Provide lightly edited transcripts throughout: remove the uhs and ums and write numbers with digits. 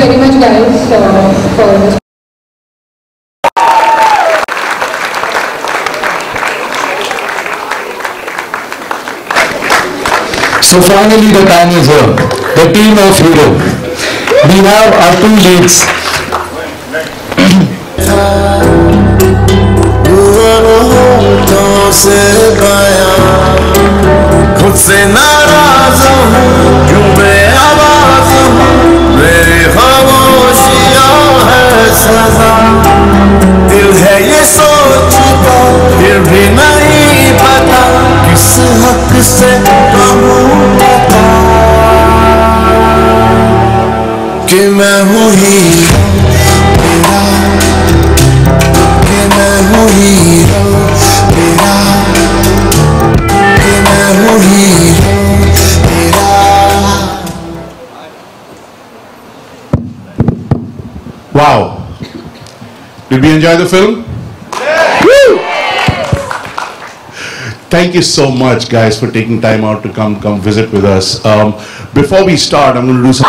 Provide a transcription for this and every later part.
very much, guys, for this. So finally the time is here. The team of Hero. We have our two leads. खुद से नाराज हूँ क्यों बेआवाज हूँ मेरी खामोशियाँ है सजा दिल है ये सोचता फिर भी नहीं पता किस हक से कहूँ बता कि मैं हूँ हीरो तेरा कि मैं हूँ हीरो तेरा Wow. Did we enjoy the film? Woo! Thank you so much, guys, for taking time out to come visit with us. Before we start, I'm going to do some...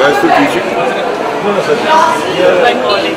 Guys for teaching? No, sir. Like calling.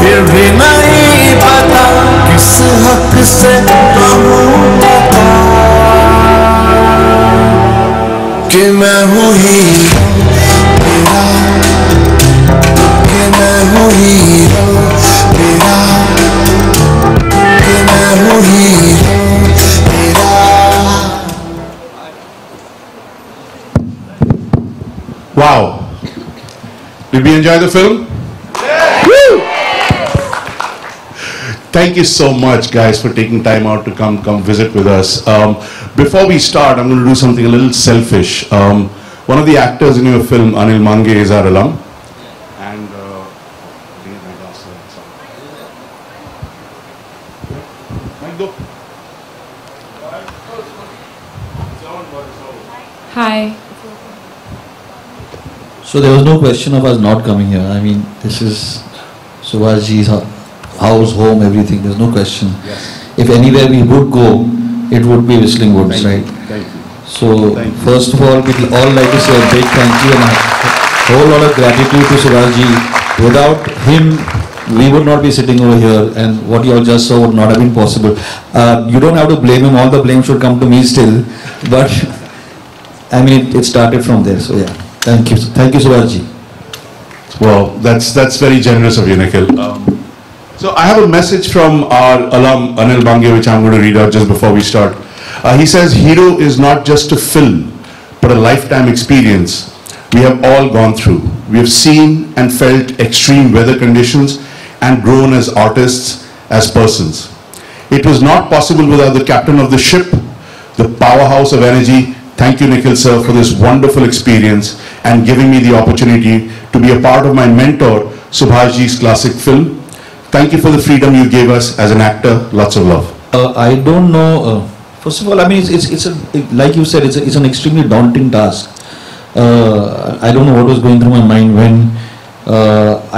फिर भी नहीं पता किस हक से कहूँ बता कि मैं हूँ हीरो तेरा कि मैं हूँ हीरो तेरा Wow. Did we enjoy the film? Yeah. Woo! Thank you so much, guys, for taking time out to come visit with us. Before we start, I'm going to do something a little selfish. One of the actors in your film, Anil Mange, is our alum. And Hi. So there was no question of us not coming here. I mean, this is Subhashji's house, home, everything. There's no question. Yes. If anywhere we would go, it would be Whistling Woods, right? Thank you. So first of all, we'd all like to say a big thank you and a whole lot of gratitude to Subhashji. Without him, we would not be sitting over here, and what you all just saw would not have been possible. You don't have to blame him. All the blame should come to me still, but I mean, it started from there. So yeah. Thank you, Subhashji. Well, that's very generous of you, Nikhil. So I have a message from our alum Anil Mange, which I'm going to read out just before we start. He says, "Hero is not just a film, but a lifetime experience we have all gone through. We have seen and felt extreme weather conditions and grown as artists, as persons. It was not possible without the captain of the ship, the powerhouse of energy. Thank you, Nikhil sir, for this wonderful experience and giving me the opportunity to be a part of my mentor, Subhashji's classic film. Thank you for the freedom you gave us as an actor. Lots of love." I don't know. First of all, I mean, like you said, it's an extremely daunting task. I don't know what was going through my mind when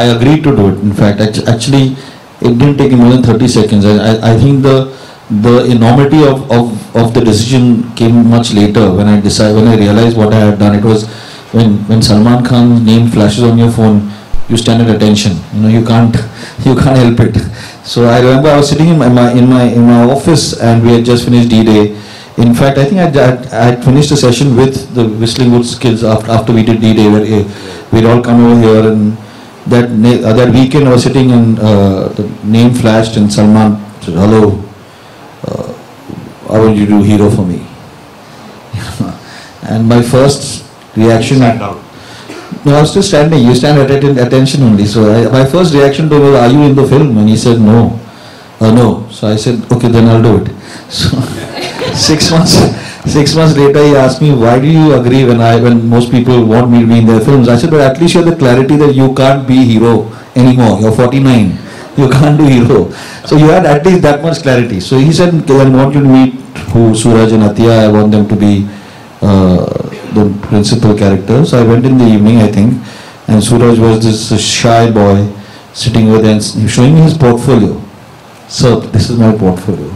I agreed to do it. In fact, actually, it didn't take me more than 30 seconds. I think the enormity of the decision came much later when I realized what I had done. It was when Salman Khan's name flashes on your phone, you stand at attention. You know, you can't help it. So I remember I was sitting in my office and we had just finished D-Day. In fact, I think I had finished a session with the Whistling Woods kids after we did D-Day, where we'd all come over here, and that weekend I was sitting and the name flashed and Salman said, "Hello, how would you do Hero for me?" And my first reaction... No, I was still standing. You stand at attention only. So my first reaction to him was, "Are you in the film?" And he said, "No." No. So I said, "Okay, then I'll do it." So 6 months later, he asked me, why do you agree when most people want me to be in their films? I said, but at least you have the clarity that you can't be hero anymore. You're 49. You can't do hero. So you had at least that much clarity. So he said, I want you to meet Suraj and Athiya. I want them to be the principal characters. So I went in the evening, I think, and Suraj was this shy boy sitting over there and showing me his portfolio. So this is my portfolio.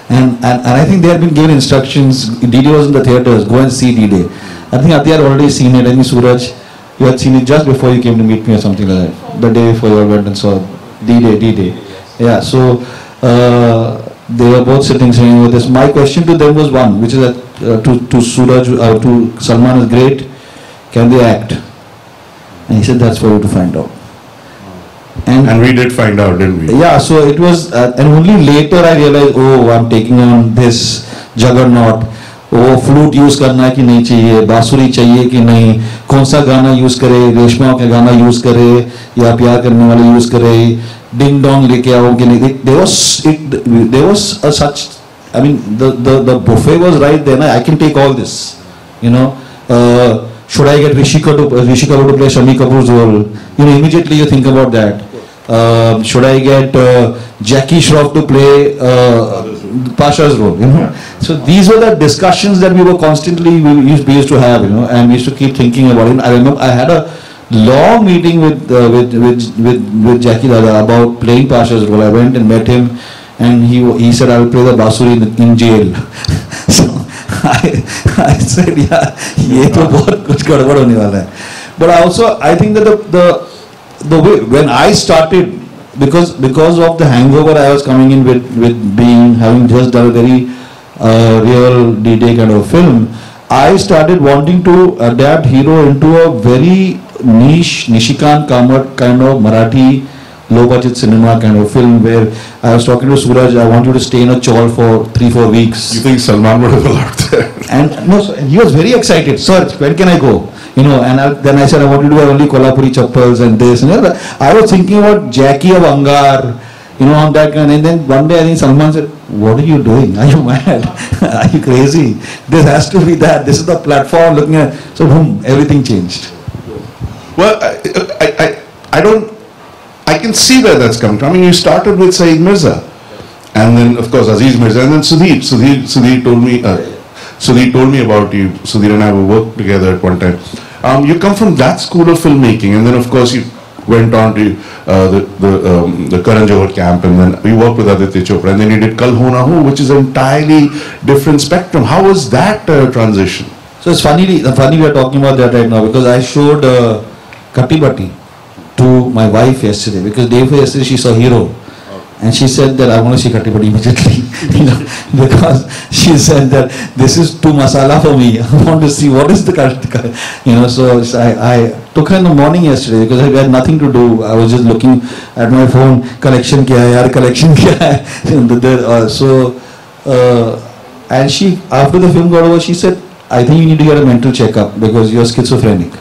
and I think they had been given instructions. D-Day was in the theatres, go and see D-Day. I think Athiya had already seen it. I think Suraj, you had seen it just before you came to meet me or something like that. The day before you went and saw D-Day. Yeah, so they were both sitting saying with this. My question to them was one, which is that to Suraj, to Salman is great, can they act? And he said, that's for you to find out. And we did find out, didn't we? Yeah, so it was, and only later I realized, oh, I'm taking on this juggernaut. Oh, flute use करना है कि नहीं चाहिए, बांसुरी चाहिए कि नहीं, कौन सा गाना यूज करे, रेशमा का गाना यूज करे या प्यार करने वाले यूज करे, डिंग डोंग लेके आओ कि नहीं. There was a such, I mean, the buffet was right there. I can take all this, you know. Should I get Rishi Kapoor to play Shami Kapoor's role? You know, immediately you think about that. Should I get Jackie Shroff to play Pasha's role? You know, so these were the discussions that we used to have, you know, and we used to keep thinking about it. I remember I had a long meeting with Jackie Dada about playing Pasha's role. I went and met him, and he said, I will play the Basuri in jail. So I said, yeah, ये तो बहुत कुछ गड़बड़ होने वाला है. But I think that the way when I started, because of the hangover I was coming in with having just done a very real D-Day kind of film, I started wanting to adapt hero into a very niche Nishikant Kamat kind of Marathi low budget cinema kind of film, where I was talking to Suraj, I want you to stay in a chawl for 3-4 weeks. You think Salman would have allowed that? And no, so he was very excited. Sir, when can I go? You know, and then I said, I want you to wear only Kolhapuri chappals and this. And I was thinking about Jackie of Angar, you know, on that kind. And then one day I think Salman said, what are you doing? Are you mad? Are you crazy? This has to be that. This is the platform looking at. So boom, everything changed. Well, I can see where that's coming from. I mean, you started with Saeed Mirza, and then of course Aziz Mirza, and then Sudhir told me about you. Sudhir and I worked together at one time. You come from that school of filmmaking, and then of course you went on to the Karan Johar camp, and then we worked with Aditya Chopra, and then you did Kal Ho Na Ho, which is an entirely different spectrum. How was that transition? So it's funny we are talking about that right now, because I showed Katti Batti to my wife yesterday, because day before yesterday she saw Hero, and she said that I want to see Katti Batti immediately, you know, because she said that this is too masala for me. I want to see what is the Katti, you know. So I took her in the morning yesterday because I had nothing to do. I was just looking at my phone, collection kya hai, yaar collection kya hai. And she, after the film got over, she said, I think you need to get a mental checkup because you're schizophrenic.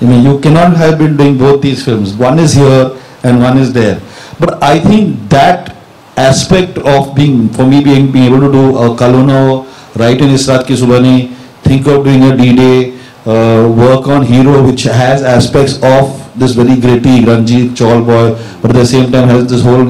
I mean, you cannot have been doing both these films. One is here and one is there. But I think that aspect of being able to do a Kal Ho Na Ho, write in Israt Ki Subhani, think of doing a D-Day, work on Hero, which has aspects of this very gritty, grungy, chawl boy, but at the same time has this whole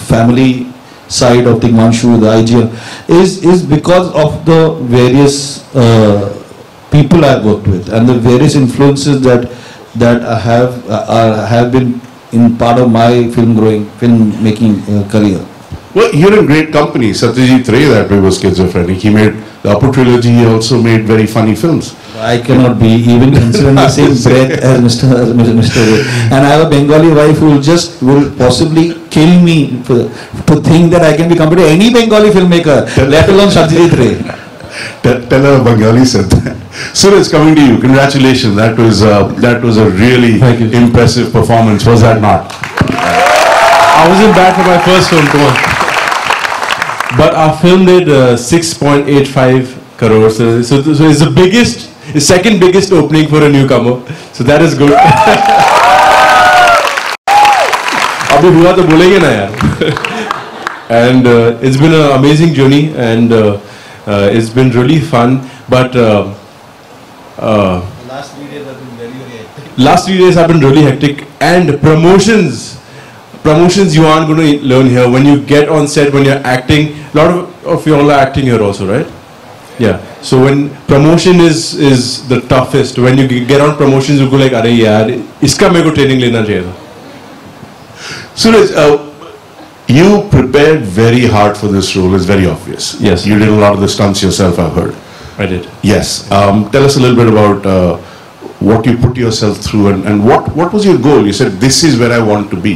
family side of Tigmanshu, the IGL, is because of the various people I've worked with and the various influences that have been in part of my filmmaking career. Well, you're in great company. Satyajit Ray that way was schizophrenic. He made the Apu trilogy. He also made very funny films. I cannot be even considered in the same breath as Mr. Ray. And I have a Bengali wife who will possibly kill me to think that I can be compared to any Bengali filmmaker, let alone Satyajit Ray. Tell her Bengali said that. Suraj, coming to you. Congratulations. That was a really impressive performance. Was that not? I wasn't bad for my first film, come on. But our film did 6.85 crores. So it's the second biggest opening for a newcomer. So that is good. Abhi hua to bolenge na yaar. And it's been an amazing journey, and It's been really fun, but Last 3 days have been very hectic. last 3 days have been really hectic, and promotions you aren't going to learn here. When you get on set, when you're acting, a lot of you all are acting here also, right? Yeah. So when promotion is the toughest, when you get on promotions, you go like, "Arey yaar, iska mere ko training lena chahiye tha." Suraj, you prepared very hard for this role. It's very obvious. Yes. You did a lot of the stunts yourself, I've heard. I did. Yes. Tell us a little bit about what you put yourself through, and what was your goal? You said, this is where I want to be.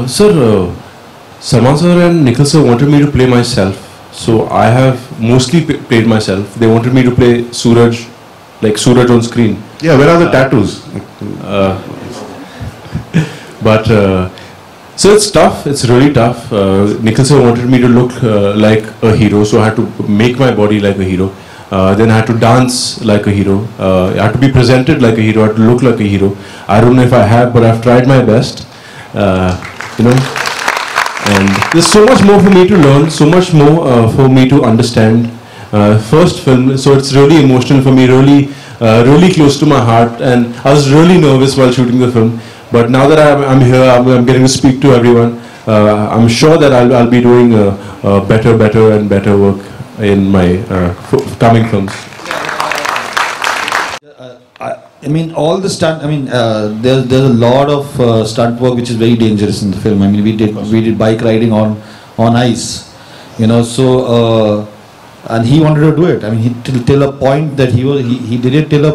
Sir, Salman sir and Nikhil sir wanted me to play myself, so I have mostly played myself. They wanted me to play Suraj, like Suraj on screen. Yeah, where are the tattoos? But so it's tough. It's really tough. Nikhil sir wanted me to look like a hero, so I had to make my body like a hero. Then I had to dance like a hero. I had to be presented like a hero. I had to look like a hero. I don't know if I have, but I've tried my best. You know. And there's so much more for me to learn, so much more for me to understand. First film, so it's really emotional for me, really close to my heart, and I was really nervous while shooting the film. But now that I'm here, I'm getting to speak to everyone. I'm sure that I'll be doing better and better work in my coming films. I mean, all the stunt. I mean, there's a lot of stunt work which is very dangerous in the film. I mean, we did bike riding on ice, you know. So and he wanted to do it. I mean, till a point that he did it till a